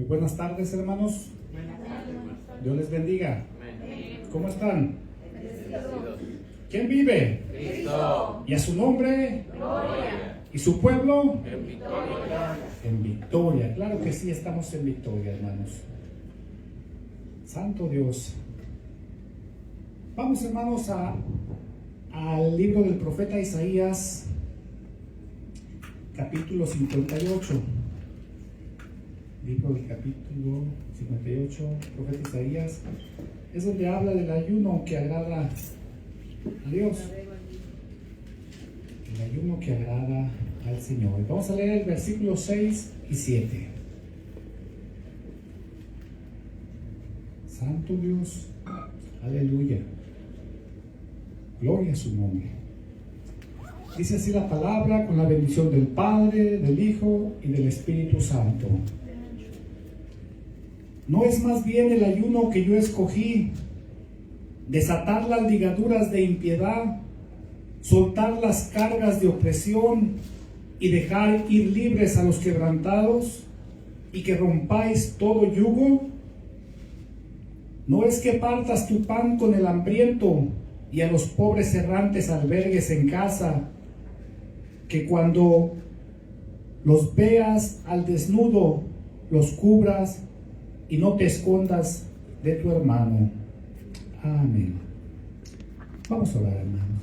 Buenas tardes, hermanos. Dios les bendiga. ¿Cómo están? ¿Quién vive? Cristo. ¿Y a su nombre? Gloria. ¿Y su pueblo? En victoria. En victoria. Claro que sí, estamos en victoria, hermanos. Santo Dios. Vamos, hermanos, al libro del profeta Isaías, capítulo 58. Libro del capítulo 58, profeta Isaías, es donde habla del ayuno que agrada a Dios. El ayuno que agrada al Señor. Vamos a leer el versículo 6 y 7. Santo Dios, aleluya. Gloria a su nombre. Dice así la palabra, con la bendición del Padre, del Hijo y del Espíritu Santo. ¿No es más bien el ayuno que yo escogí, desatar las ligaduras de impiedad, soltar las cargas de opresión y dejar ir libres a los quebrantados, y que rompáis todo yugo? ¿No es que partas tu pan con el hambriento y a los pobres errantes albergues en casa, que cuando los veas al desnudo los cubras y no te escondas de tu hermano? Amén. Vamos a orar, hermanos.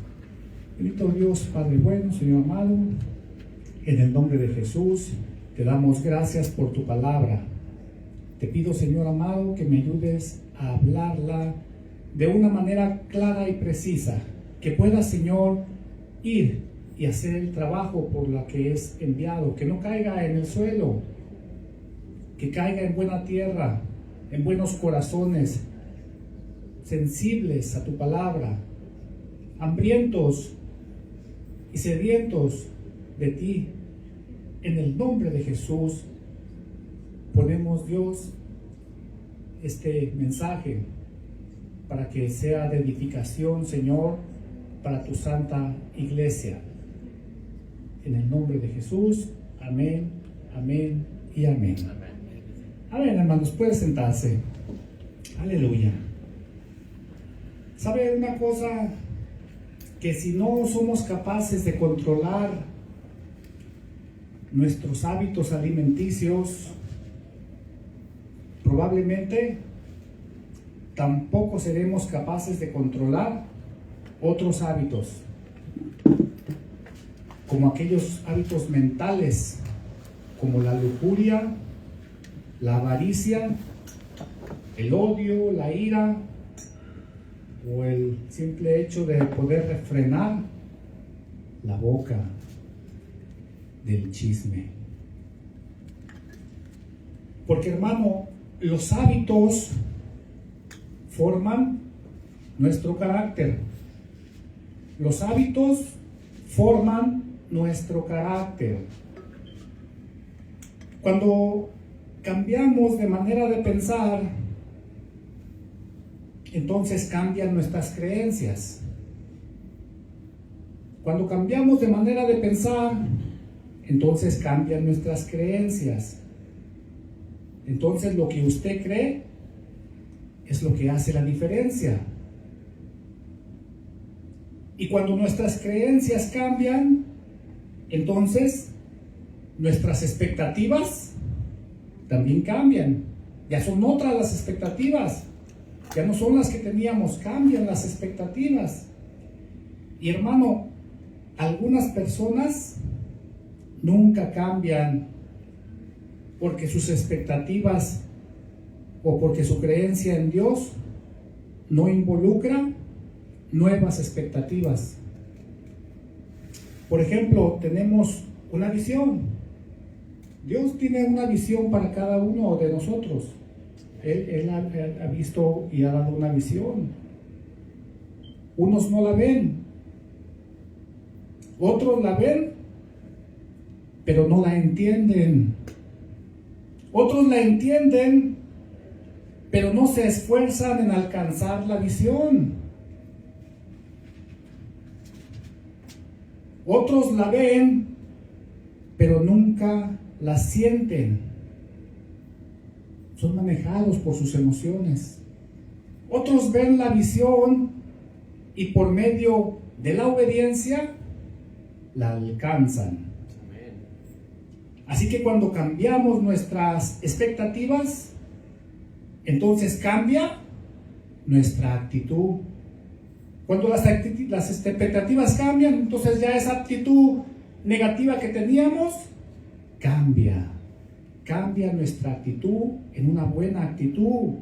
Bendito Dios, Padre bueno, Señor amado, en el nombre de Jesús, te damos gracias por tu palabra. Te pido, Señor amado, que me ayudes a hablarla de una manera clara y precisa, que pueda, Señor, ir y hacer el trabajo por la que es enviado, que no caiga en el suelo, que caiga en buena tierra, en buenos corazones, sensibles a tu palabra, hambrientos y sedientos de ti. En el nombre de Jesús ponemos, Dios, este mensaje para que sea de edificación, Señor, para tu santa iglesia. En el nombre de Jesús, amén, amén y amén. Amén, hermanos, puede sentarse. Aleluya. ¿Sabe una cosa? Que si no somos capaces de controlar nuestros hábitos alimenticios, probablemente tampoco seremos capaces de controlar otros hábitos, como aquellos hábitos mentales, como la lujuria, la avaricia, el odio, la ira, o el simple hecho de poder refrenar la boca del chisme. Porque, hermano, los hábitos forman nuestro carácter. Los hábitos forman nuestro carácter. Cuando cambiamos de manera de pensar, entonces cambian nuestras creencias. Cuando cambiamos de manera de pensar, entonces cambian nuestras creencias. Entonces lo que usted cree es lo que hace la diferencia. Y cuando nuestras creencias cambian, entonces nuestras expectativas también cambian. Ya son otras las expectativas. Ya no son las que teníamos, cambian las expectativas. Y, hermano, algunas personas nunca cambian porque sus expectativas o porque su creencia en Dios no involucra nuevas expectativas. Por ejemplo, tenemos una visión. Dios tiene una visión para cada uno de nosotros. Él ha visto y ha dado una visión. Unos no la ven, otros la ven, pero no la entienden. Otros la entienden, pero no se esfuerzan en alcanzar la visión. Otros la ven, pero nunca la sienten. son manejados por sus emociones. Otros ven la visión y por medio de la obediencia la alcanzan. Así que cuando cambiamos nuestras expectativas, entonces cambia nuestra actitud. Cuando las expectativas cambian, entonces ya esa actitud negativa que teníamos cambia nuestra actitud en una buena actitud.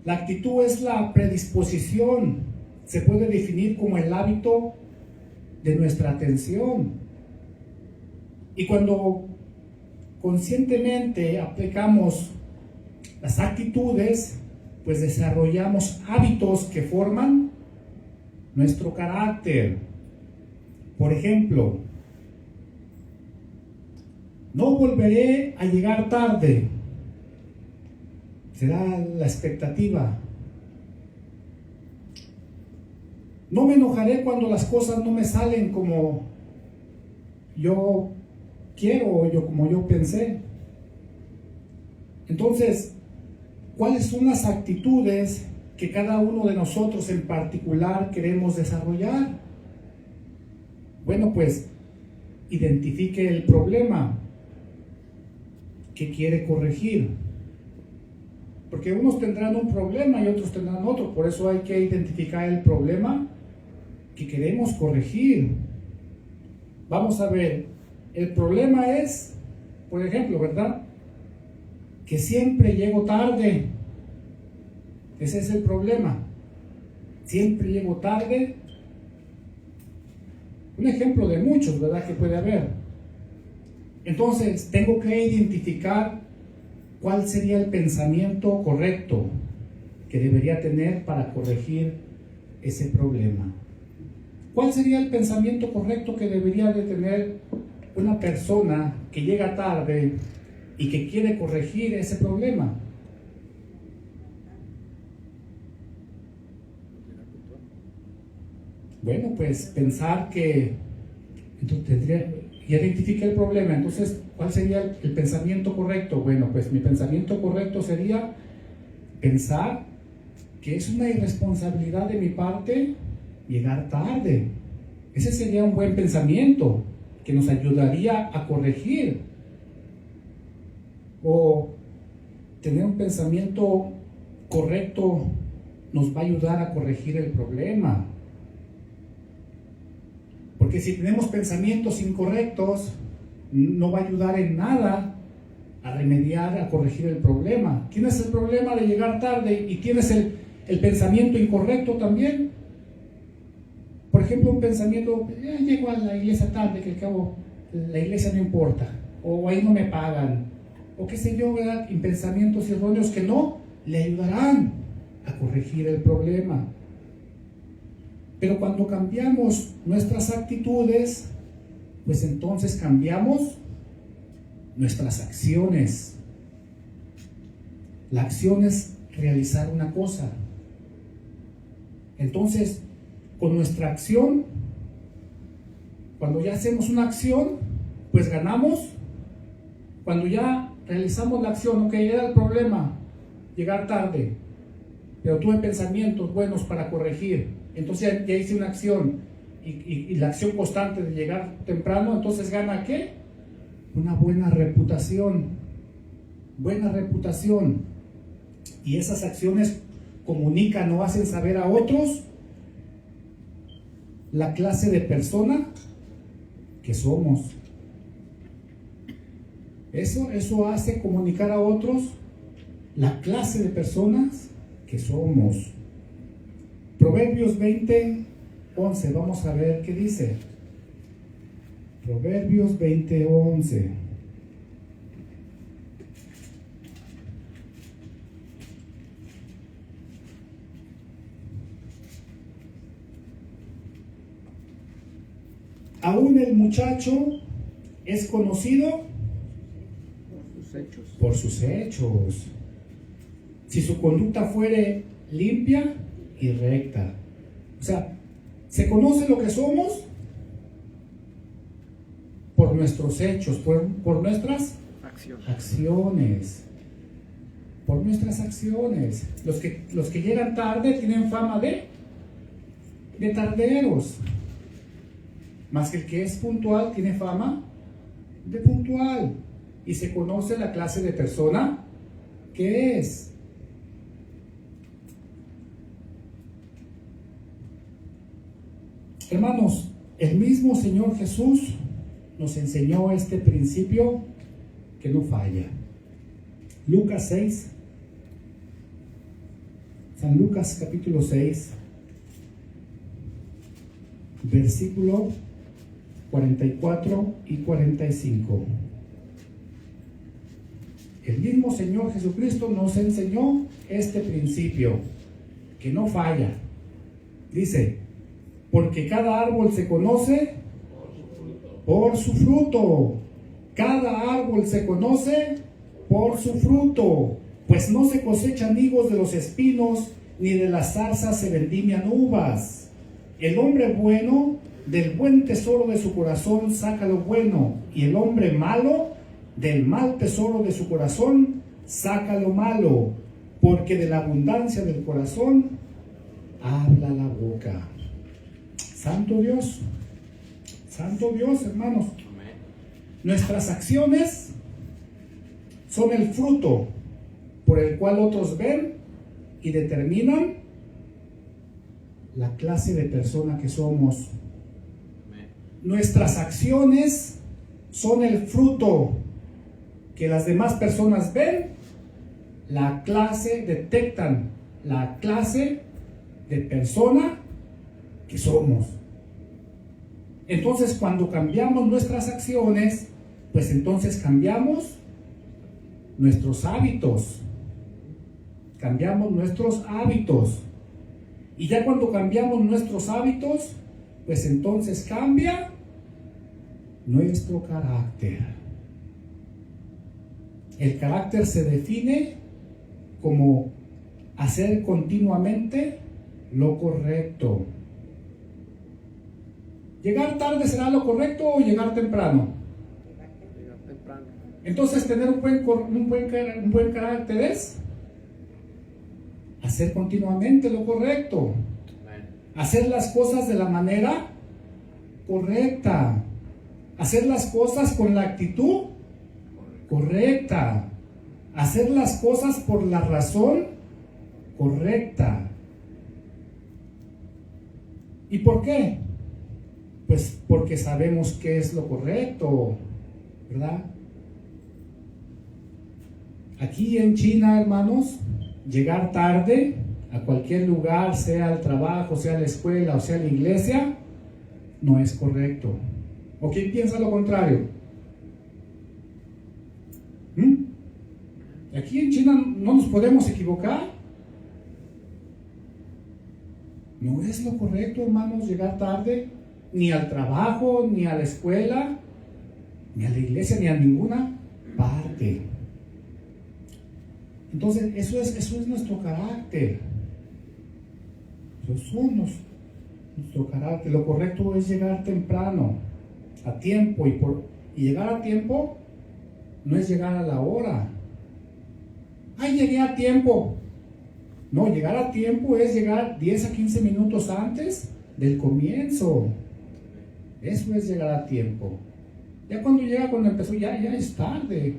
La actitud es la predisposición, se puede definir como el hábito de nuestra atención. Y cuando conscientemente aplicamos las actitudes, pues desarrollamos hábitos que forman nuestro carácter. Por ejemplo, no volveré a llegar tarde. Será la expectativa. No me enojaré cuando las cosas no me salen como yo quiero o como yo pensé. Entonces, ¿cuáles son las actitudes que cada uno de nosotros en particular queremos desarrollar? Bueno, pues identifique el problema que quiere corregir. Porque unos tendrán un problema y otros tendrán otro. Por eso hay que identificar el problema que queremos corregir. Vamos a ver, el problema es, por ejemplo, ¿verdad?, que siempre llego tarde. Ese es el problema. Siempre llego tarde. Un ejemplo de muchos, ¿verdad?, que puede haber. Entonces, tengo que identificar cuál sería el pensamiento correcto que debería tener para corregir ese problema. ¿Cuál sería el pensamiento correcto que debería de tener una persona que llega tarde y que quiere corregir ese problema? Bueno, pues pensar que entonces ya identifique el problema. Entonces, ¿cuál sería el pensamiento correcto? Bueno, pues mi pensamiento correcto sería pensar que es una irresponsabilidad de mi parte llegar tarde. Ese sería un buen pensamiento que nos ayudaría a corregir. O tener un pensamiento correcto nos va a ayudar a corregir el problema. Porque si tenemos pensamientos incorrectos, no va a ayudar en nada a remediar, a corregir el problema. Tienes el problema de llegar tarde y tienes el pensamiento incorrecto también. Por ejemplo, un pensamiento, llego a la iglesia tarde, que al cabo la iglesia no importa, o ahí no me pagan, o qué sé yo, ¿verdad? Y pensamientos erróneos que no le ayudarán a corregir el problema. Pero cuando cambiamos nuestras actitudes, pues entonces cambiamos nuestras acciones. La acción es realizar una cosa. Entonces, con nuestra acción, cuando ya hacemos una acción, pues ganamos. Cuando ya realizamos la acción, ok, era el problema, llegar tarde, pero tuve pensamientos buenos para corregir. Entonces ya hice una acción y la acción constante de llegar temprano, entonces gana ¿qué? Una buena reputación. Buena reputación. Y esas acciones comunican o hacen saber a otros la clase de persona que somos. Eso hace comunicar a otros la clase de personas que somos. Proverbios 20:11, vamos a ver qué dice. Proverbios 20:11. Aún el muchacho es conocido por sus hechos. Si su conducta fuere limpia y recta. O sea, se conoce lo que somos por nuestros hechos, por nuestras acciones. Por nuestras acciones. Los que llegan tarde tienen fama de tarderos. Más que el que es puntual tiene fama de puntual. Y se conoce la clase de persona que es. Hermanos, el mismo Señor Jesús nos enseñó este principio que no falla. Lucas 6, San Lucas capítulo 6, versículo 44 y 45. El mismo Señor Jesucristo nos enseñó este principio que no falla. Dice, porque cada árbol se conoce por su fruto. Cada árbol se conoce por su fruto. Pues no se cosechan higos de los espinos, ni de las zarzas se vendimian uvas. El hombre bueno del buen tesoro de su corazón saca lo bueno, y el hombre malo del mal tesoro de su corazón saca lo malo, porque de la abundancia del corazón habla la boca. Santo Dios, hermanos. Amén. Nuestras acciones son el fruto por el cual otros ven y determinan la clase de persona que somos. Amén. Nuestras acciones son el fruto que las demás personas ven, detectan la clase de persona que somos. Entonces, cuando cambiamos nuestras acciones, pues entonces cambiamos nuestros hábitos. Cambiamos nuestros hábitos. Y ya cuando cambiamos nuestros hábitos, pues entonces cambia nuestro carácter. El carácter se define como hacer continuamente lo correcto. ¿Llegar tarde será lo correcto o llegar temprano? Llegar temprano. Entonces, tener un buen carácter es hacer continuamente lo correcto. Amén. Hacer las cosas de la manera correcta. Hacer las cosas con la actitud correcta. Hacer las cosas por la razón correcta. ¿Y por qué? Pues porque sabemos qué es lo correcto, ¿verdad? Aquí en China, hermanos, llegar tarde a cualquier lugar, sea al trabajo, sea a la escuela o sea a la iglesia, no es correcto. ¿O quién piensa lo contrario? Aquí en China no nos podemos equivocar. No es lo correcto, hermanos, llegar tarde, ni al trabajo, ni a la escuela, ni a la iglesia, ni a ninguna parte. Entonces, eso es nuestro carácter. Eso somos nuestro carácter. Lo correcto es llegar temprano, a tiempo, y llegar a tiempo no es llegar a la hora. ¡Ay, llegué a tiempo! No, llegar a tiempo es llegar 10 a 15 minutos antes del comienzo. Eso es llegar a tiempo. Ya cuando empezó, ya es tarde.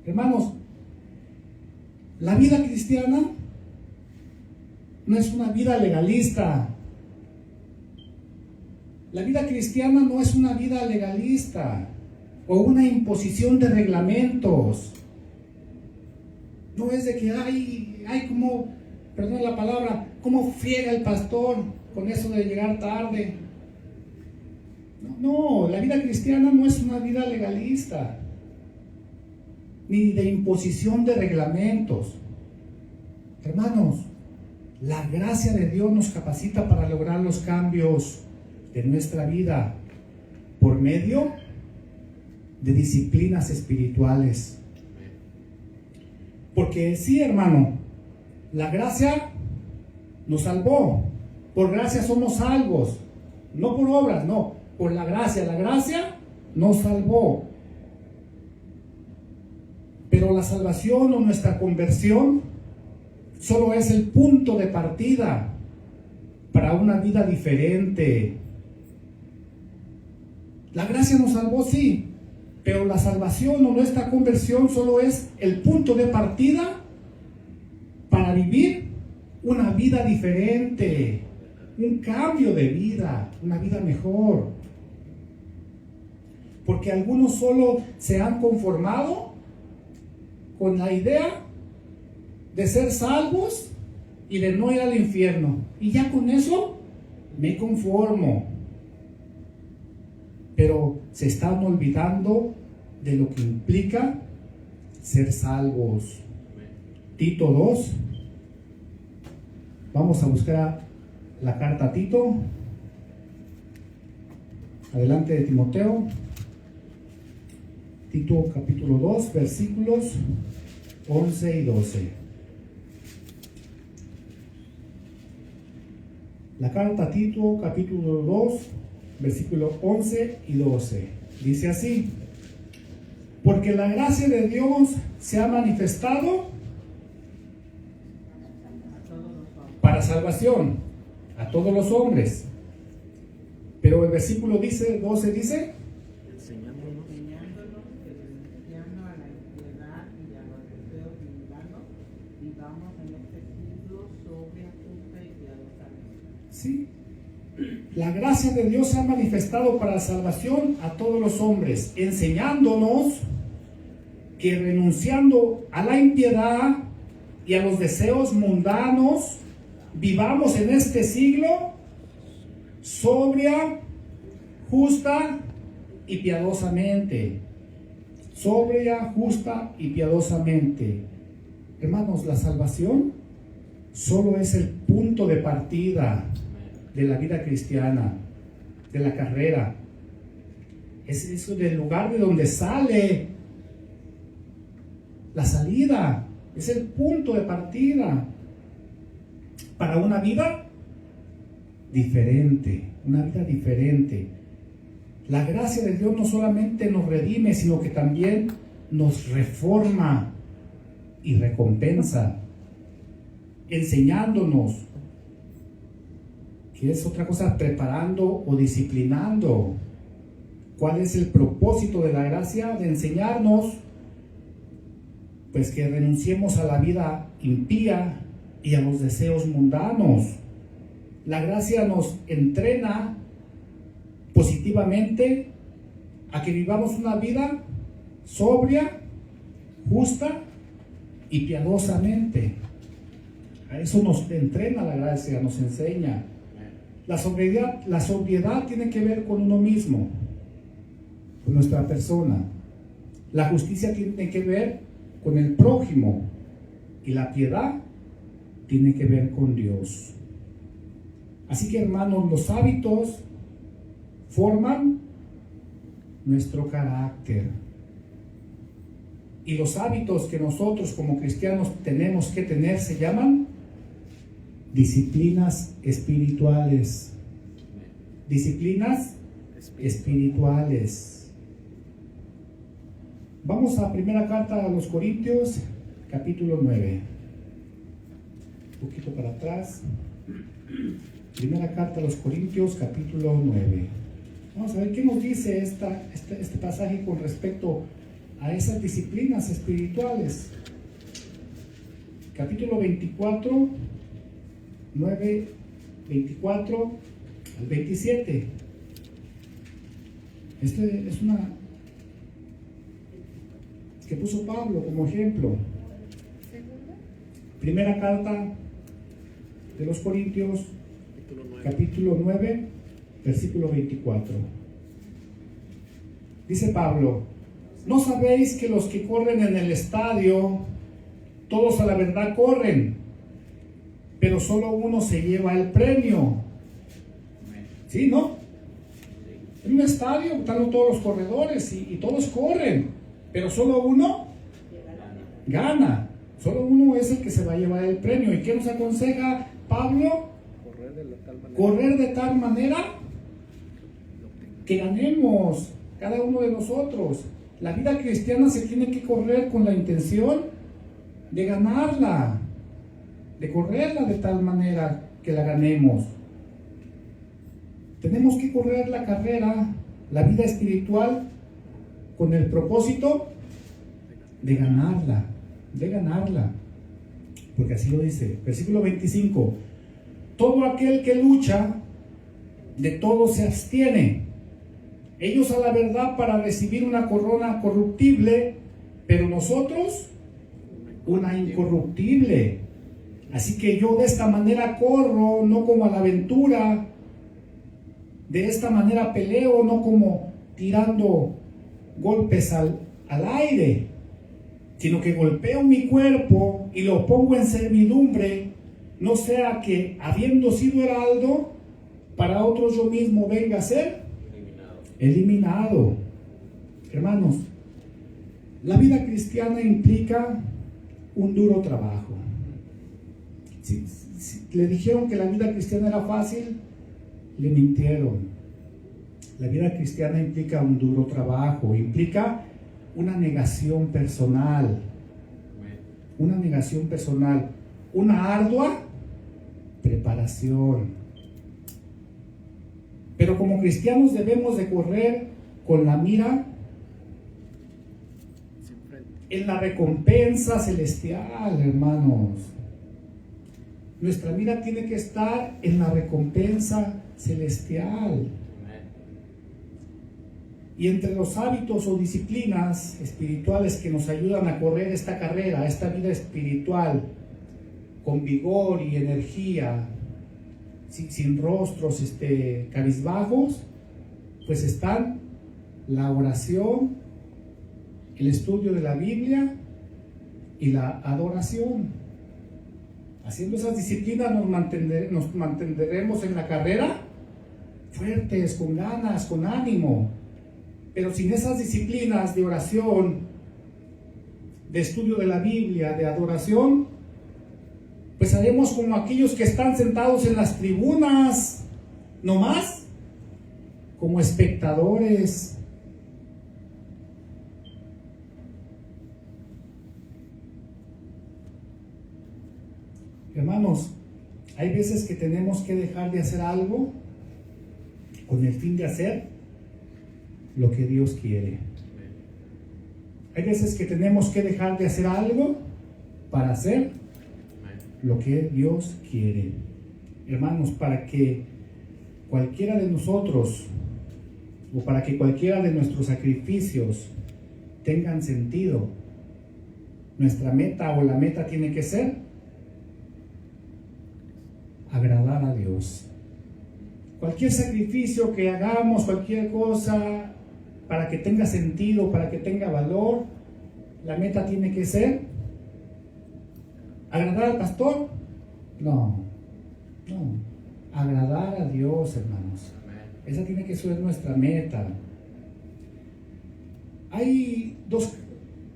Hermanos, la vida cristiana no es una vida legalista. La vida cristiana no es una vida legalista o una imposición de reglamentos. No es de que como, perdón la palabra, como friega el pastor con eso de llegar tarde. No, la vida cristiana no es una vida legalista, ni de imposición de reglamentos. Hermanos, la gracia de Dios nos capacita para lograr los cambios de nuestra vida por medio de disciplinas espirituales. Porque sí, hermano, la gracia nos salvó. Por gracia somos salvos, no por obras, no, por la gracia. La gracia nos salvó. Pero la salvación o nuestra conversión solo es el punto de partida para una vida diferente. La gracia nos salvó, sí, pero la salvación o nuestra conversión solo es el punto de partida para vivir una vida diferente, un cambio de vida, una vida mejor. Porque algunos solo se han conformado con la idea de ser salvos y de no ir al infierno. Y ya con eso me conformo. Pero se están olvidando de lo que implica ser salvos. Tito 2. Vamos a buscar la carta a Tito. Adelante de Timoteo. Tito capítulo 2, versículos 11 y 12. La carta a Tito capítulo 2, versículos 11 y 12. Dice así: porque la gracia de Dios se ha manifestado para salvación a todos los hombres. Pero el versículo 12 dice: enseñándonos renunciando a la impiedad y a los deseos mundanos, vivamos en este siglo sobria, justa y piadosamente. Sí. La gracia de Dios se ha manifestado para salvación a todos los hombres, enseñándonos que renunciando a la impiedad y a los deseos mundanos, vivamos en este siglo sobria, justa y piadosamente. Sobria, justa y piadosamente. Hermanos, la salvación solo es el punto de partida de la vida cristiana, de la carrera. Es eso del lugar de donde sale la salida. Es el punto de partida para una vida diferente, una vida diferente. La gracia de Dios no solamente nos redime, sino que también nos reforma y recompensa, enseñándonos, que es otra cosa, preparando o disciplinando. ¿Cuál es el propósito de la gracia? De enseñarnos, pues, que renunciemos a la vida impía y a los deseos mundanos. La gracia nos entrena positivamente a que vivamos una vida sobria, justa y piadosamente. A eso nos entrena la gracia, nos enseña. La sobriedad tiene que ver con uno mismo, con nuestra persona. La justicia tiene que ver con el prójimo, y la piedad tiene que ver con Dios. Así que, hermanos, los hábitos forman nuestro carácter, y los hábitos que nosotros como cristianos tenemos que tener se llaman disciplinas espirituales. Disciplinas espirituales. Vamos a primera carta a los Corintios, capítulo 9. Un poquito para atrás. Primera carta a los Corintios, capítulo 9. Vamos a ver qué nos dice este pasaje con respecto a esas disciplinas espirituales. Capítulo 24, 9, 24 al 27. Este es una que puso Pablo como ejemplo. Primera carta de los Corintios, capítulo 9, versículo 24. Dice Pablo: ¿no sabéis que los que corren en el estadio, todos a la verdad corren, pero solo uno se lleva el premio? ¿Sí, no? En un estadio están todos los corredores y todos corren, pero solo uno gana. Solo uno es el que se va a llevar el premio. ¿Y qué nos aconseja Pablo? Correr de tal manera que ganemos cada uno de nosotros. La vida cristiana se tiene que correr con la intención de ganarla, de correrla de tal manera que la ganemos. Tenemos que correr la carrera, la vida espiritual, con el propósito de ganarla, porque así lo dice, versículo 25, todo aquel que lucha, de todo se abstiene. Ellos a la verdad para recibir una corona corruptible, pero nosotros una incorruptible. Así que yo de esta manera corro, no como a la aventura, de esta manera peleo, no como tirando golpes al aire, sino que golpeo mi cuerpo y lo pongo en servidumbre, no sea que habiendo sido heraldo, para otros yo mismo venga a ser eliminado. Hermanos, la vida cristiana implica un duro trabajo. Si le dijeron que la vida cristiana era fácil, le mintieron. La vida cristiana implica un duro trabajo, implica una negación personal, una ardua preparación. Pero como cristianos debemos de correr con la mira en la recompensa celestial, hermanos. Nuestra mira tiene que estar en la recompensa celestial. Y entre los hábitos o disciplinas espirituales que nos ayudan a correr esta carrera, esta vida espiritual, con vigor y energía, sin rostros cabizbajos, pues están la oración, el estudio de la Biblia y la adoración. Haciendo esas disciplinas nos mantendremos en la carrera fuertes, con ganas, con ánimo. Pero sin esas disciplinas de oración, de estudio de la Biblia, de adoración, pues haremos como aquellos que están sentados en las tribunas, no más, como espectadores. Hermanos, hay veces que tenemos que dejar de hacer algo con el fin de hacer lo que Dios quiere. Hay veces que tenemos que dejar de hacer algo para hacer lo que Dios quiere. Hermanos, para que cualquiera de nosotros o para que cualquiera de nuestros sacrificios tengan sentido, nuestra meta o la meta tiene que ser agradar a Dios. Cualquier sacrificio que hagamos, cualquier cosa, para que tenga sentido, para que tenga valor, la meta tiene que ser ¿agradar al pastor? No. Agradar a Dios, hermanos. Esa tiene que ser nuestra meta. Hay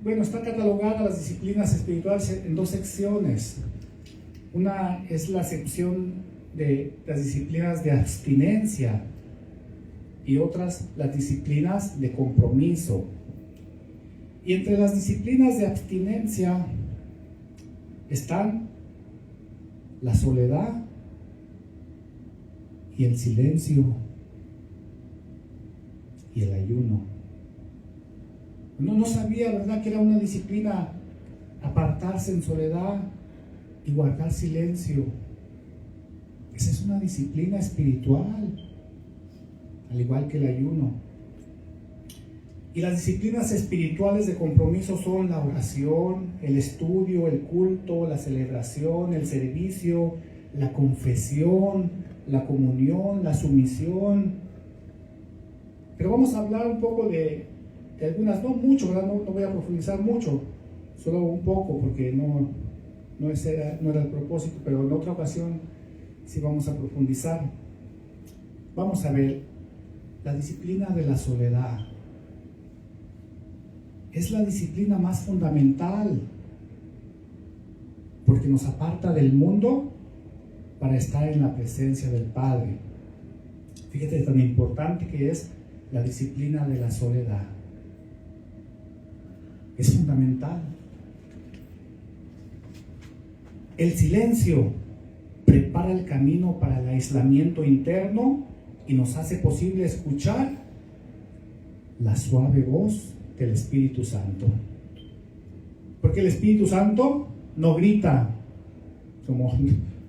están catalogadas las disciplinas espirituales en dos secciones. Una es la sección de las disciplinas de abstinencia y otras las disciplinas de compromiso. Y entre las disciplinas de abstinencia están la soledad y el silencio y el ayuno. Uno no sabía, ¿verdad?, que era una disciplina apartarse en soledad y guardar silencio. Esa es una disciplina espiritual, al igual que el ayuno. Y las disciplinas espirituales de compromiso son la oración, el estudio, el culto, la celebración, el servicio, la confesión, la comunión, la sumisión. Pero vamos a hablar un poco de algunas, no mucho, ¿verdad? No voy a profundizar mucho, solo un poco, porque no era el propósito, pero en otra ocasión sí vamos a profundizar. Vamos a ver la disciplina de la soledad. Es la disciplina más fundamental porque nos aparta del mundo para estar en la presencia del Padre. Fíjate tan importante que es la disciplina de la soledad. Es fundamental. El silencio prepara el camino para el aislamiento interno y nos hace posible escuchar la suave voz del Espíritu Santo. Porque el Espíritu Santo no grita como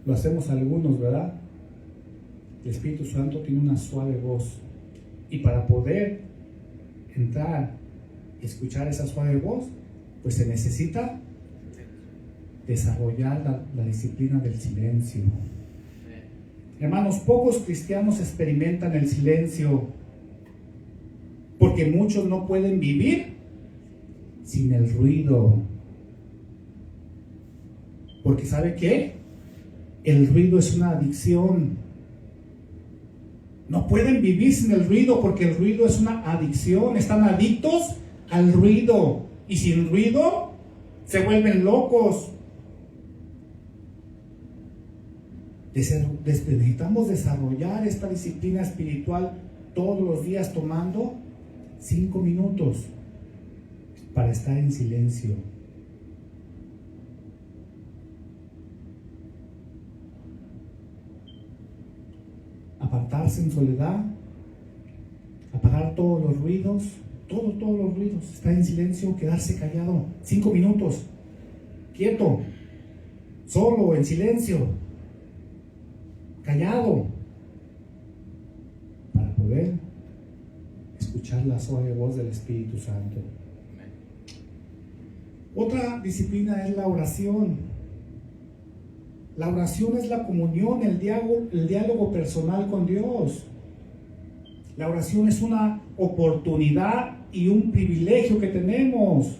lo hacemos algunos, ¿verdad? El Espíritu Santo tiene una suave voz, y para poder entrar y escuchar esa suave voz, pues se necesita desarrollar la disciplina del silencio. Hermanos, pocos cristianos experimentan el silencio, porque muchos no pueden vivir sin el ruido. Porque ¿sabe qué? El ruido es una adicción. No pueden vivir sin el ruido, porque el ruido es una adicción. Están adictos al ruido, y sin ruido se vuelven locos. Necesitamos desarrollar esta disciplina espiritual todos los días, tomando 5 minutos para estar en silencio. Apartarse en soledad, apagar todos los ruidos, todos los ruidos, estar en silencio, quedarse callado, 5 minutos, quieto, solo, en silencio, callado, para poder escuchar la suave voz del Espíritu Santo. Otra disciplina es la oración. La oración es la comunión, el diálogo personal con Dios. La oración es una oportunidad y un privilegio que tenemos.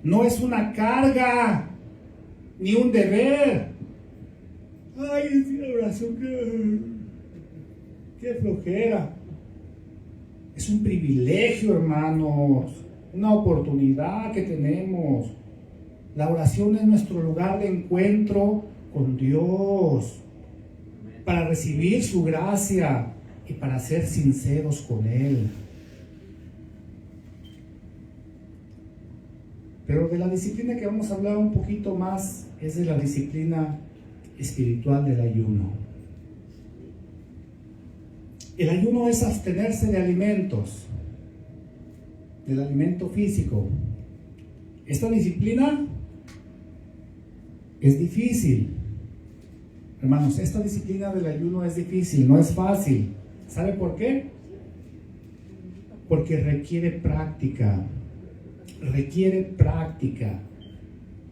No es una carga ni un deber. Ay, es la oración, qué flojera. Es un privilegio, hermanos, una oportunidad que tenemos. La oración es nuestro lugar de encuentro con Dios, para recibir su gracia y para ser sinceros con Él. Pero de la disciplina que vamos a hablar un poquito más es de la disciplina espiritual del ayuno. El ayuno es abstenerse de alimentos, del alimento físico. Esta disciplina es difícil. Hermanos, esta disciplina del ayuno es difícil, no es fácil. ¿Sabe por qué? Porque requiere práctica,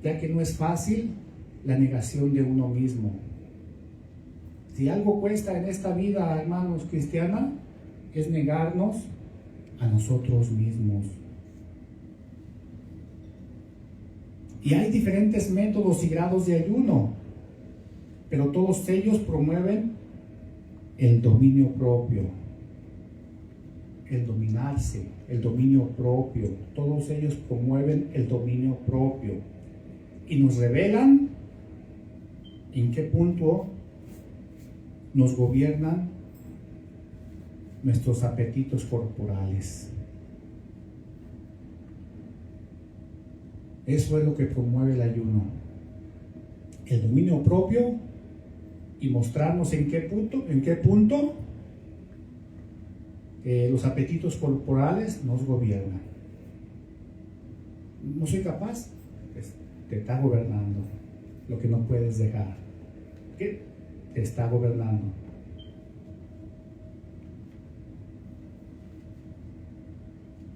ya que no es fácil la negación de uno mismo. Si algo cuesta en esta vida, hermanos, cristiana, es negarnos a nosotros mismos. Y hay diferentes métodos y grados de ayuno, pero todos ellos promueven el dominio propio, el dominarse, el dominio propio. Todos ellos promueven el dominio propio y nos revelan en qué punto nos gobiernan nuestros apetitos corporales. Eso es lo que promueve el ayuno, el dominio propio, y mostrarnos en qué punto los apetitos corporales nos gobiernan. No soy capaz, pues, te está gobernando lo que no puedes dejar. ¿Qué? Te está gobernando.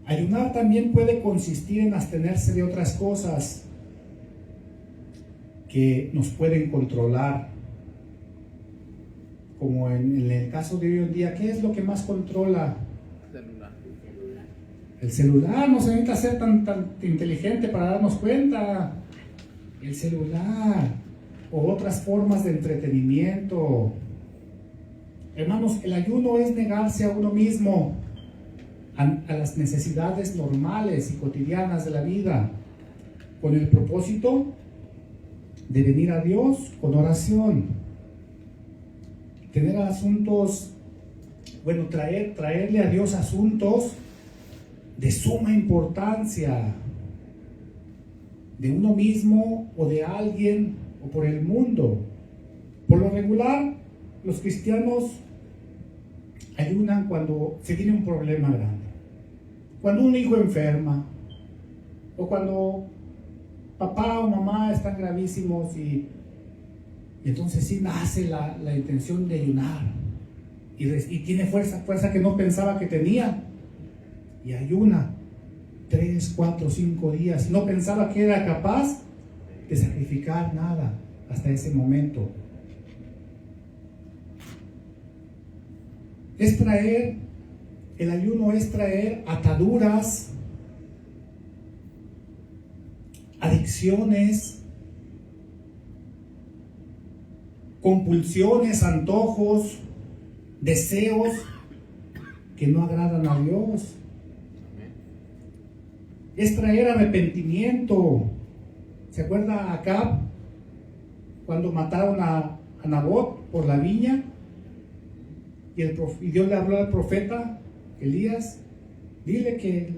Ayunar también puede consistir en abstenerse de otras cosas que nos pueden controlar. Como en el caso de hoy en día, ¿qué es lo que más controla? El celular. No se necesita ser tan inteligente para darnos cuenta. El celular o otras formas de entretenimiento. Hermanos, el ayuno es negarse a uno mismo, a las necesidades normales y cotidianas de la vida, con el propósito de venir a Dios con oración. Tener asuntos, traerle a Dios asuntos de suma importancia, de uno mismo o de alguien o por el mundo. Por lo regular, los cristianos ayunan cuando se tiene un problema grande, cuando un hijo enferma, o cuando papá o mamá están gravísimos y entonces sí nace la intención de ayunar y tiene fuerza que no pensaba que tenía, y ayuna 3, 4, 5 días, no pensaba que era capaz de sacrificar nada hasta ese momento. El ayuno es traer ataduras, adicciones, compulsiones, antojos, deseos que no agradan a Dios. Es traer arrepentimiento. ¿Se acuerda Acab cuando mataron a Nabot por la viña? Y Dios le habló al profeta Elías: dile que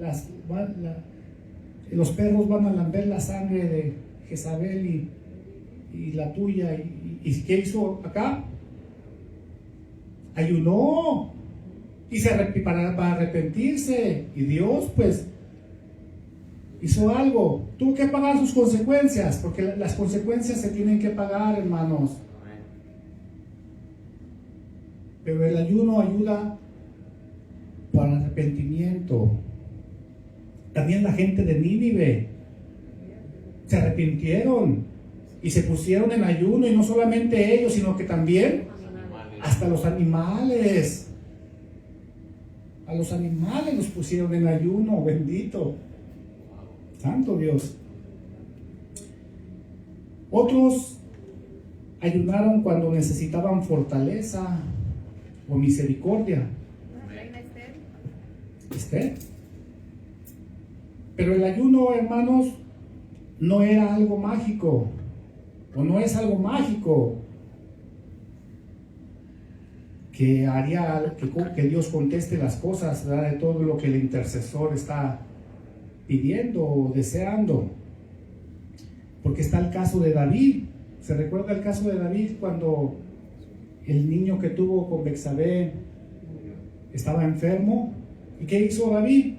los perros van a lamber la sangre de Jezabel y la tuya. ¿Y qué hizo acá? Ayunó para arrepentirse, y Dios pues hizo algo. Tuvo que pagar sus consecuencias, porque las consecuencias se tienen que pagar, hermanos. Pero el ayuno ayuda para arrepentimiento. También la gente de Nínive se arrepintieron y se pusieron en ayuno, y no solamente ellos, sino que también hasta los animales. A los animales los pusieron en ayuno, bendito. Santo Dios. Otros ayunaron cuando necesitaban fortaleza o misericordia. Esther. Pero el ayuno, hermanos, no era algo mágico, o no es algo mágico que haría que Dios conteste las cosas, ¿verdad?, de todo lo que el intercesor está pidiendo o deseando. Porque está el caso de David. ¿Se recuerda el caso de David cuando el niño que tuvo con Betsabé estaba enfermo? ¿Y qué hizo David?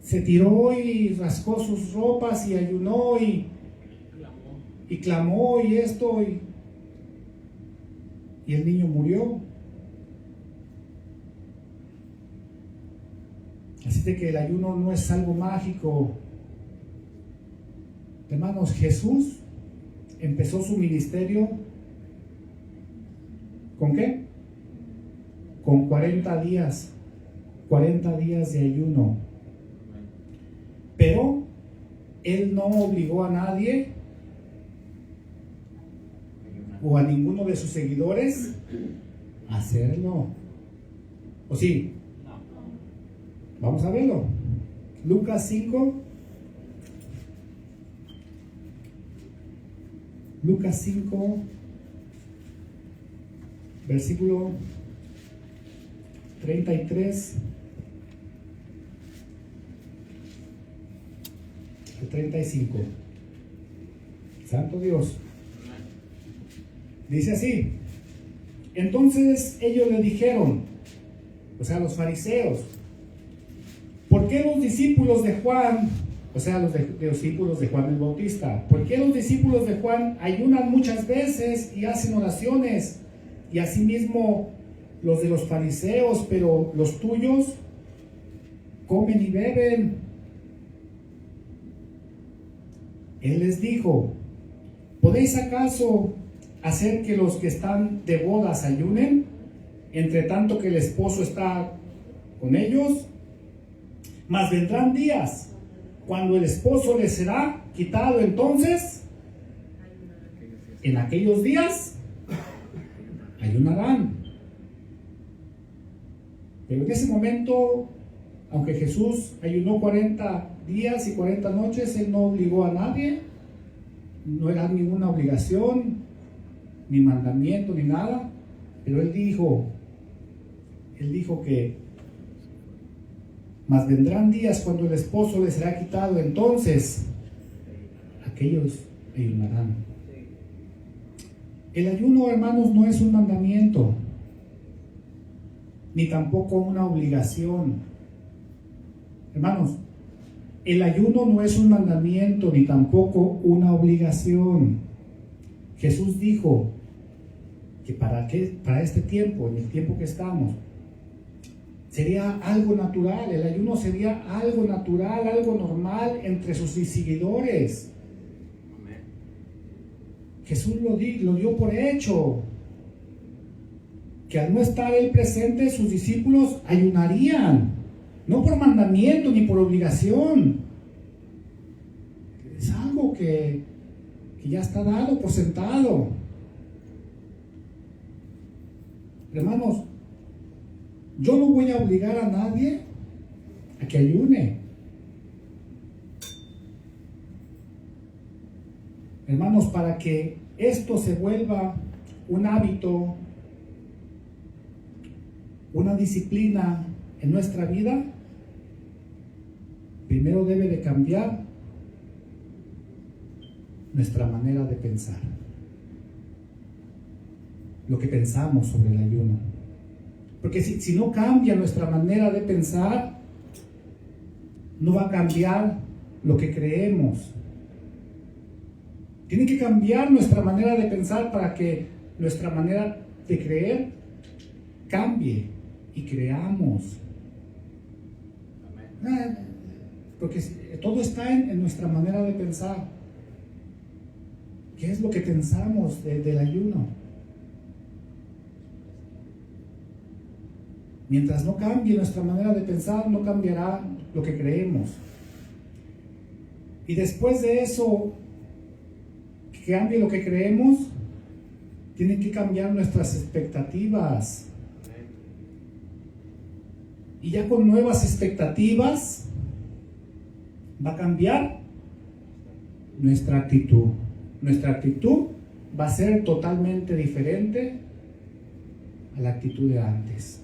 Se tiró y rascó sus ropas y ayunó y clamó y esto, y el niño murió. Así de que el ayuno no es algo mágico. Hermanos, Jesús empezó su ministerio ¿con qué? Con 40 días de ayuno. Pero Él no obligó a nadie o a ninguno de sus seguidores a hacerlo. ¿O sí? Vamos a verlo. Lucas 5. Lucas 5, versículo 33 al 35. Santo Dios. Dice así: entonces ellos le dijeron, o sea, los fariseos, ¿por qué los discípulos de Juan, o sea, los discípulos de Juan el Bautista, por qué los discípulos de Juan ayunan muchas veces y hacen oraciones, y asimismo los de los fariseos, pero los tuyos comen y beben? Él les dijo: ¿podéis acaso hacer que los que están de bodas ayunen, entre tanto que el esposo está con ellos? Mas vendrán días cuando el esposo les será quitado, entonces en aquellos días ayunarán. Pero en ese momento, aunque Jesús ayunó 40 días y 40 noches, Él no obligó a nadie, no era ninguna obligación, ni mandamiento, ni nada, pero Él dijo que Mas vendrán días cuando el esposo les será quitado, entonces aquellos ayunarán. El ayuno, hermanos, no es un mandamiento, ni tampoco una obligación. Hermanos, el ayuno no es un mandamiento, ni tampoco una obligación. Jesús dijo que para este tiempo, en el tiempo que estamos, sería algo natural. El ayuno sería algo natural, algo normal entre sus seguidores. Jesús lo dio por hecho, que al no estar Él presente, sus discípulos ayunarían, no por mandamiento ni por obligación. Es algo que ya está dado por sentado. Hermanos, yo no voy a obligar a nadie a que ayune. Hermanos, para que esto se vuelva un hábito, una disciplina en nuestra vida, primero debe de cambiar nuestra manera de pensar, lo que pensamos sobre el ayuno. Porque si no cambia nuestra manera de pensar, no va a cambiar lo que creemos. Tiene que cambiar nuestra manera de pensar para que nuestra manera de creer cambie y creamos. Porque todo está en nuestra manera de pensar. ¿Qué es lo que pensamos del ayuno? Mientras no cambie nuestra manera de pensar, no cambiará lo que creemos. Y después de eso, que cambie lo que creemos, tienen que cambiar nuestras expectativas. Y ya con nuevas expectativas va a cambiar nuestra actitud. Nuestra actitud va a ser totalmente diferente a la actitud de antes.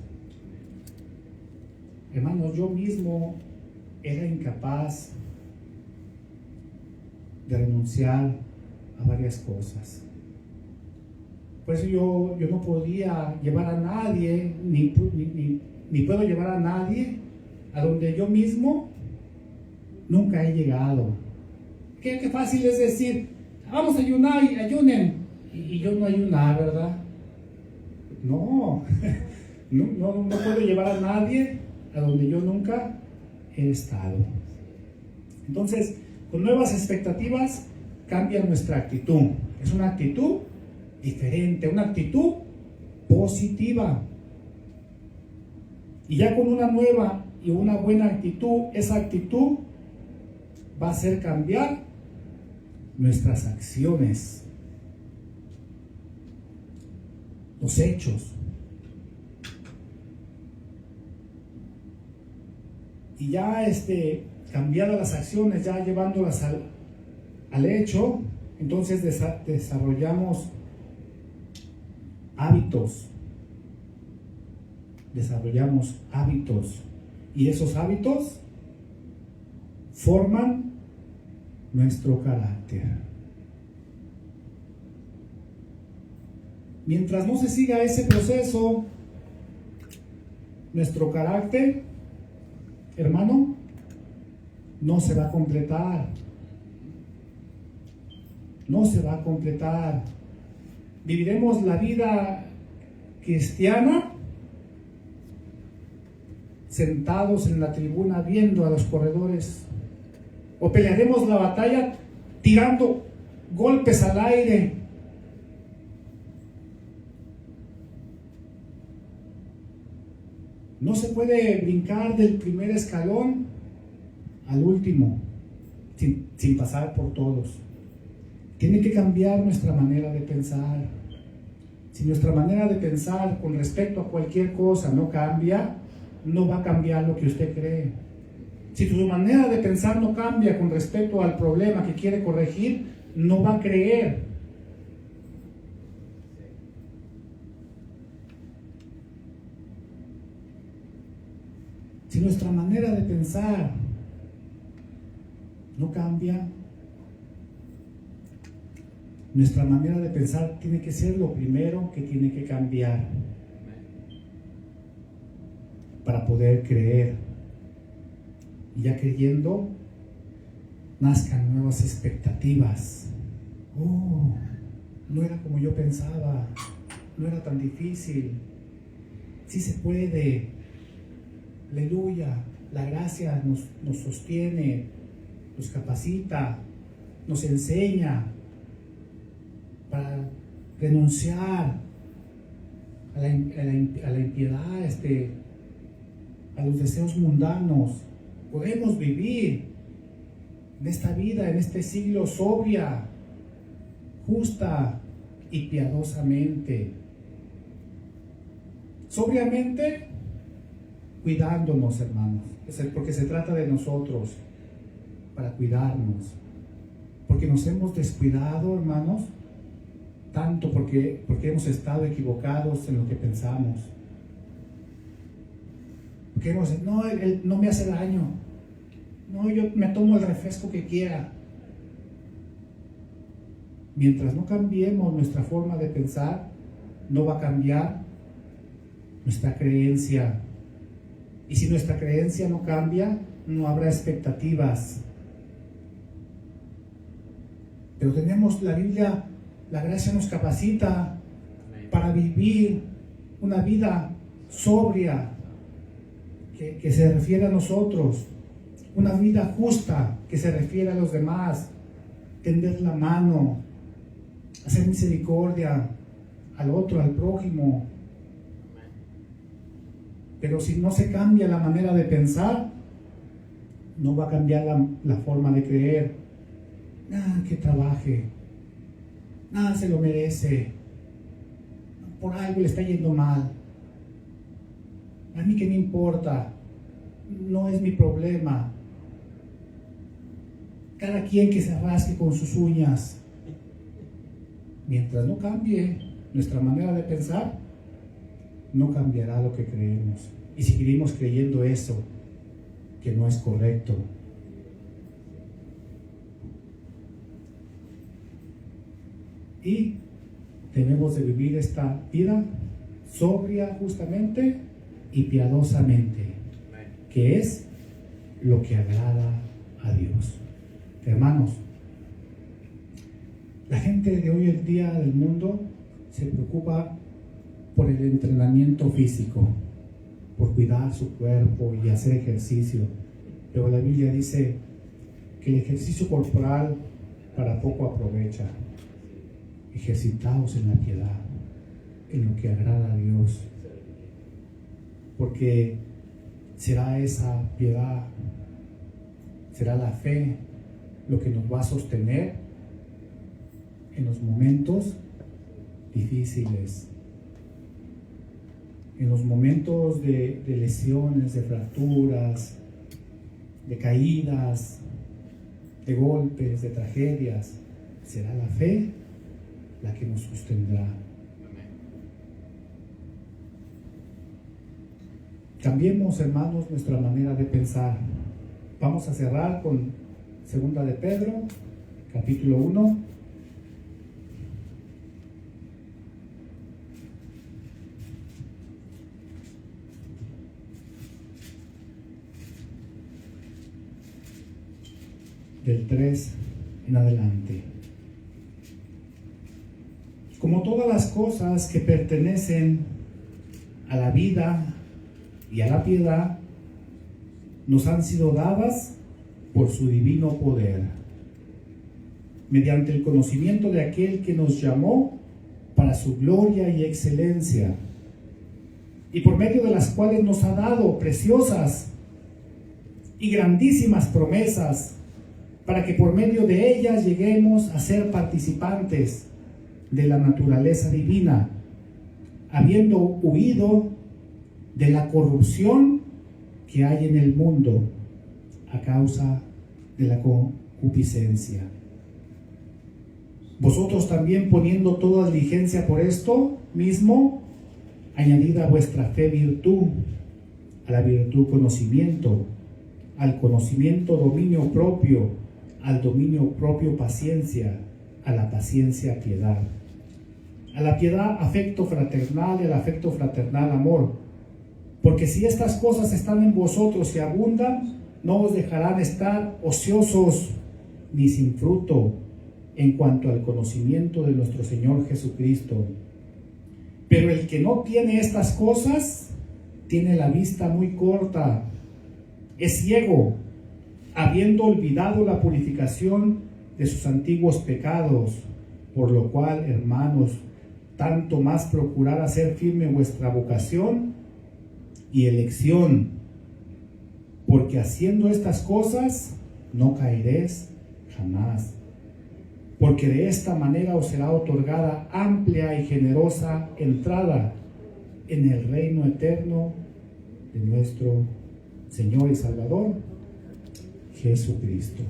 Hermanos, yo mismo era incapaz de renunciar a varias cosas. Por eso yo no podía llevar a nadie, ni puedo llevar a nadie a donde yo mismo nunca he llegado. Qué fácil es decir, vamos a ayunar y ayunen, y yo no ayunar, ¿verdad? No puedo llevar a nadie a donde yo nunca he estado. Entonces, con nuevas expectativas cambia nuestra actitud. Es una actitud diferente, una actitud positiva. Y ya con una nueva y una buena actitud, esa actitud va a hacer cambiar nuestras acciones, los hechos. Y ya cambiadas las acciones, ya llevándolas al hecho, entonces desarrollamos hábitos. Y esos hábitos forman nuestro carácter. Mientras no se siga ese proceso, nuestro carácter, hermano, no se va a completar. No se va a completar. Viviremos la vida cristiana sentados en la tribuna viendo a los corredores, o pelearemos la batalla tirando golpes al aire. No se puede brincar del primer escalón al último sin pasar por todos. Tiene que cambiar nuestra manera de pensar. Si nuestra manera de pensar con respecto a cualquier cosa no cambia, no va a cambiar lo que usted cree. Si su manera de pensar no cambia con respecto al problema que quiere corregir, no va a creer. Si nuestra manera de pensar no cambia, nuestra manera de pensar tiene que ser lo primero que tiene que cambiar para poder creer. Y ya creyendo, nazcan nuevas expectativas. Oh, no era como yo pensaba, no era tan difícil, sí se puede. Aleluya, la gracia nos sostiene, nos capacita, nos enseña para renunciar a la impiedad, a los deseos mundanos. Podemos vivir en esta vida, en este siglo, sobria, justa y piadosamente. Sobriamente, cuidándonos, hermanos, porque se trata de nosotros, para cuidarnos, porque nos hemos descuidado, hermanos, tanto porque hemos estado equivocados en lo que pensamos, porque no, él no me hace daño, no, yo me tomo el refresco que quiera. Mientras no cambiemos nuestra forma de pensar, no va a cambiar nuestra creencia. Y si nuestra creencia no cambia, no habrá expectativas. Pero tenemos la Biblia, la gracia nos capacita para vivir una vida sobria, que se refiere a nosotros, una vida justa, que se refiere a los demás, tender la mano, hacer misericordia al otro, al prójimo. Pero si no se cambia la manera de pensar, no va a cambiar la forma de creer. Nada que trabaje, nada se lo merece, por algo le está yendo mal. A mí qué me importa, no es mi problema. Cada quien que se rasque con sus uñas. Mientras no cambie nuestra manera de pensar, no cambiará lo que creemos. Y seguiremos creyendo eso, que no es correcto. Y debemos de vivir esta vida sobria, justamente y piadosamente, que es lo que agrada a Dios. Hermanos, la gente de hoy en día del mundo se preocupa por el entrenamiento físico, por cuidar su cuerpo y hacer ejercicio. Pero la Biblia dice que el ejercicio corporal para poco aprovecha. Ejercitaos en la piedad, en lo que agrada a Dios, porque será esa piedad, será la fe lo que nos va a sostener en los momentos difíciles, en los momentos de lesiones, de fracturas, de caídas, de golpes, de tragedias. Será la fe la que nos sostendrá. Cambiemos, hermanos, nuestra manera de pensar. Vamos a cerrar con 2 de Pedro, capítulo 1. Del 3 en adelante. Como todas las cosas que pertenecen a la vida y a la piedad, nos han sido dadas por su divino poder, mediante el conocimiento de aquel que nos llamó para su gloria y excelencia, y por medio de las cuales nos ha dado preciosas y grandísimas promesas, para que por medio de ellas lleguemos a ser participantes de la naturaleza divina, habiendo huido de la corrupción que hay en el mundo a causa de la concupiscencia. Vosotros también, poniendo toda diligencia por esto mismo, añadid a vuestra fe virtud, a la virtud conocimiento, al conocimiento dominio propio, al dominio propio paciencia, a la paciencia piedad, a la piedad afecto fraternal y al afecto fraternal amor. Porque si estas cosas están en vosotros y abundan, no os dejarán estar ociosos ni sin fruto en cuanto al conocimiento de nuestro Señor Jesucristo. Pero el que no tiene estas cosas, tiene la vista muy corta, es ciego, habiendo olvidado la purificación de sus antiguos pecados, por lo cual, hermanos, tanto más procurad hacer firme vuestra vocación y elección, porque haciendo estas cosas no caeréis jamás, porque de esta manera os será otorgada amplia y generosa entrada en el reino eterno de nuestro Señor y Salvador Jesucristo.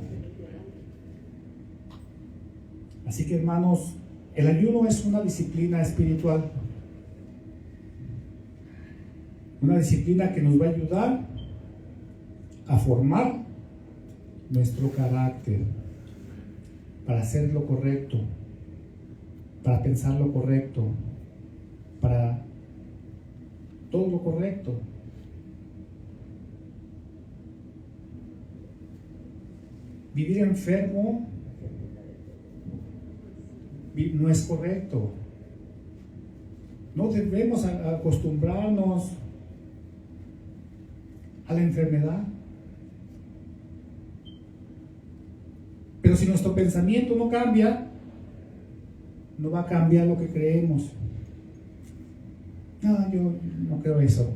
Así que, hermanos, el ayuno es una disciplina espiritual, una disciplina que nos va a ayudar a formar nuestro carácter para hacer lo correcto, para pensar lo correcto, para todo lo correcto. Vivir enfermo no es correcto. No debemos acostumbrarnos a la enfermedad. Pero si nuestro pensamiento no cambia, no va a cambiar lo que creemos. No, yo no creo eso.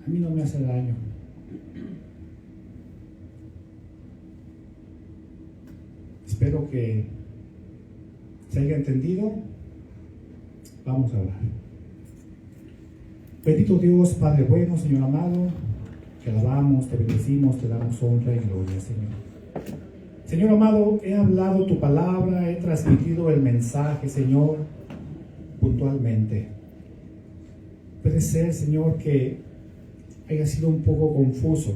A mí no me hace daño. Espero que se haya entendido. Vamos a orar. Bendito Dios, Padre bueno, Señor amado, te alabamos, te bendecimos, te damos honra y gloria, Señor. Señor amado, he hablado tu palabra, he transmitido el mensaje, Señor, puntualmente. Puede ser, Señor, que haya sido un poco confuso,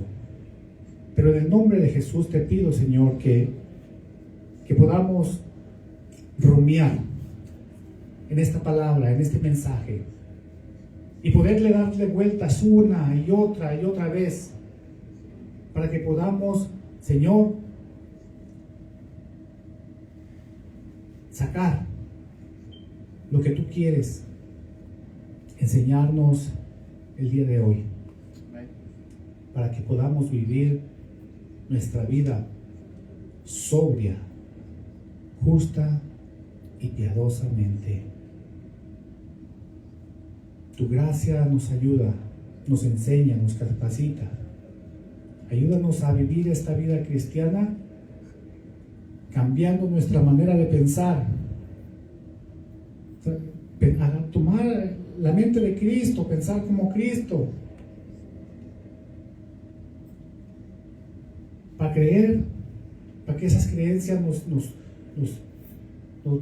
pero en el nombre de Jesús te pido, Señor, que podamos rumiar en esta palabra, en este mensaje, y poderle darle vueltas una y otra vez, para que podamos, Señor, sacar lo que tú quieres enseñarnos el día de hoy, para que podamos vivir nuestra vida sobria, justa y piadosamente. Tu gracia nos ayuda, nos enseña, nos capacita. Ayúdanos a vivir esta vida cristiana cambiando nuestra manera de pensar, a tomar la mente de Cristo, pensar como Cristo, para creer, para que esas creencias nos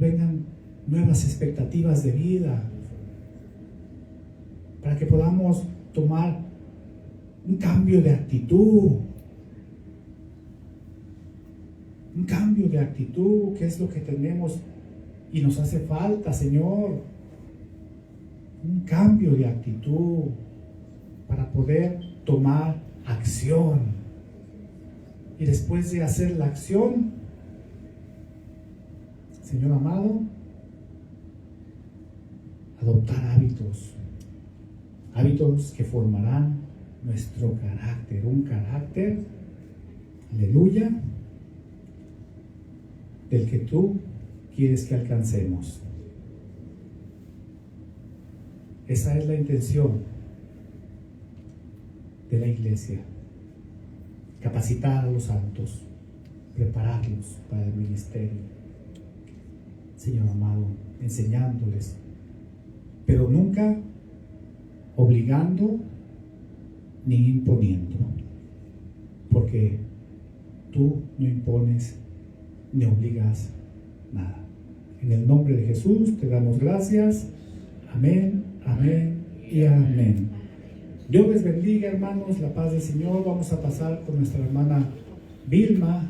vengan nuevas expectativas de vida, para que podamos tomar un cambio de actitud, que es lo que tenemos y nos hace falta, Señor. Un cambio de actitud para poder tomar acción. Y después de hacer la acción, Señor amado, adoptar hábitos que formarán nuestro carácter, un carácter, aleluya, del que tú quieres que alcancemos. Esa es la intención de la iglesia: capacitar a los santos, prepararlos para el ministerio, Señor amado, enseñándoles, pero nunca obligando ni imponiendo, porque tú no impones ni obligas nada. En el nombre de Jesús te damos gracias. Amén, amén y amén. Dios les bendiga, hermanos, la paz del Señor. Vamos a pasar con nuestra hermana Vilma.